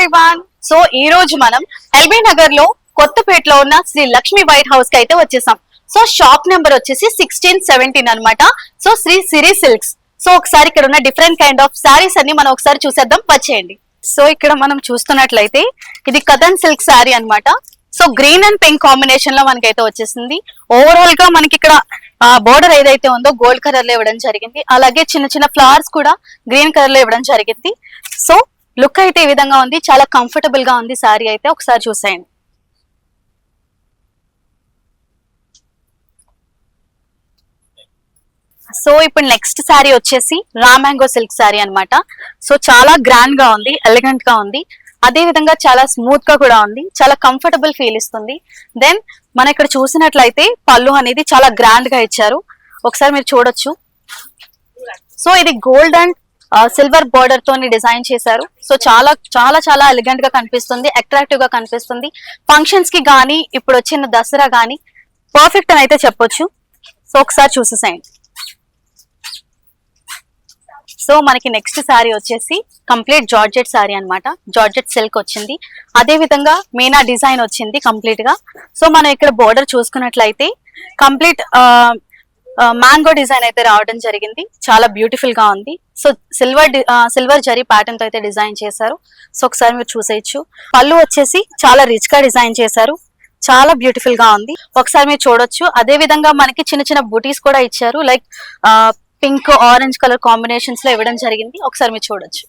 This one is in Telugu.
ఎవ్రీవన్. సో ఈ రోజు మనం ఎల్బీ నగర్ లో కొత్తపేటలో ఉన్న శ్రీ లక్ష్మి వైట్ హౌస్ కి అయితే వచ్చేసాం. సో షాప్ నెంబర్ వచ్చేసి 1617 అన్నమాట. సో శ్రీ సిరి సిల్క్స్. సో ఒకసారి ఇక్కడ ఉన్న డిఫరెంట్ కైండ్ ఆఫ్ శారీస్ అన్ని మనం ఒకసారి చూసేద్దాం, వచ్చేయండి. సో ఇక్కడ మనం చూస్తున్నట్లయితే ఇది కథన్ సిల్క్ శారీ అన్నమాట. So green and pink combination లో మనకైతే వచ్చేసింది. ఓవరాల్ గా మనకి ఇక్కడ బోర్డర్ ఏదైతే ఉందో గోల్డ్ కలర్ లో ఇవ్వడం జరిగింది. అలాగే చిన్న చిన్న ఫ్లవర్స్ కూడా గ్రీన్ కలర్ లో ఇవ్వడం జరిగింది. సో లుక్ అయితే ఈ విధంగా ఉంది, చాలా కంఫర్టబుల్ గా ఉంది శారీ అయితే, ఒకసారి చూసేయండి. సో ఇప్పుడు నెక్స్ట్ శారీ వచ్చేసి రా మ్యాంగో సిల్క్ శారీ అన్నమాట. సో చాలా గ్రాండ్ గా ఉంది, ఎలిగెంట్ గా ఉంది, అదే విధంగా చాలా స్మూత్ గా కూడా ఉంది, చాలా కంఫర్టబుల్ ఫీల్ ఇస్తుంది. దెన్ మన ఇక్కడ చూసినట్లయితే పళ్ళు అనేది చాలా గ్రాండ్ గా ఇచ్చారు, ఒకసారి మీరు చూడొచ్చు. సో ఇది గోల్డ్ అండ్ సిల్వర్ బోర్డర్ తోని డిజైన్ చేశారు. సో చాలా చాలా చాలా ఎలిగెంట్ గా కనిపిస్తుంది, అట్రాక్టివ్ గా కనిపిస్తుంది. ఫంక్షన్స్ కి గానీ ఇప్పుడు వచ్చిన దసరా గానీ పర్ఫెక్ట్ అని అయితే చెప్పొచ్చు. సో ఒకసారి చూసేసేయండి. సో మనకి నెక్స్ట్ శారీ వచ్చేసి కంప్లీట్ జార్జెట్ శారీ అన్నమాట. జార్జెట్ సిల్క్ వచ్చింది, అదే విధంగా మీనా డిజైన్ వచ్చింది కంప్లీట్ గా. సో మనం ఇక్కడ బోర్డర్ చూసుకున్నట్లయితే కంప్లీట్ మ్యాంగో డిజైన్ అయితే రావడం జరిగింది, చాలా బ్యూటిఫుల్ గా ఉంది. సో సిల్వర్ జరీ ప్యాటర్న్ తో అయితే డిజైన్ చేశారు. సో ఒకసారి మీరు చూసేయచ్చు. పళ్ళు వచ్చేసి చాలా రిచ్ గా డిజైన్ చేశారు, చాలా బ్యూటిఫుల్ గా ఉంది, ఒకసారి మీరు చూడొచ్చు. అదే విధంగా మనకి చిన్న చిన్న బూటీస్ కూడా ఇచ్చారు, like pink orange colour combinations లో ఇవ్వడం జరిగింది, ఒకసారి మీరు చూడొచ్చు.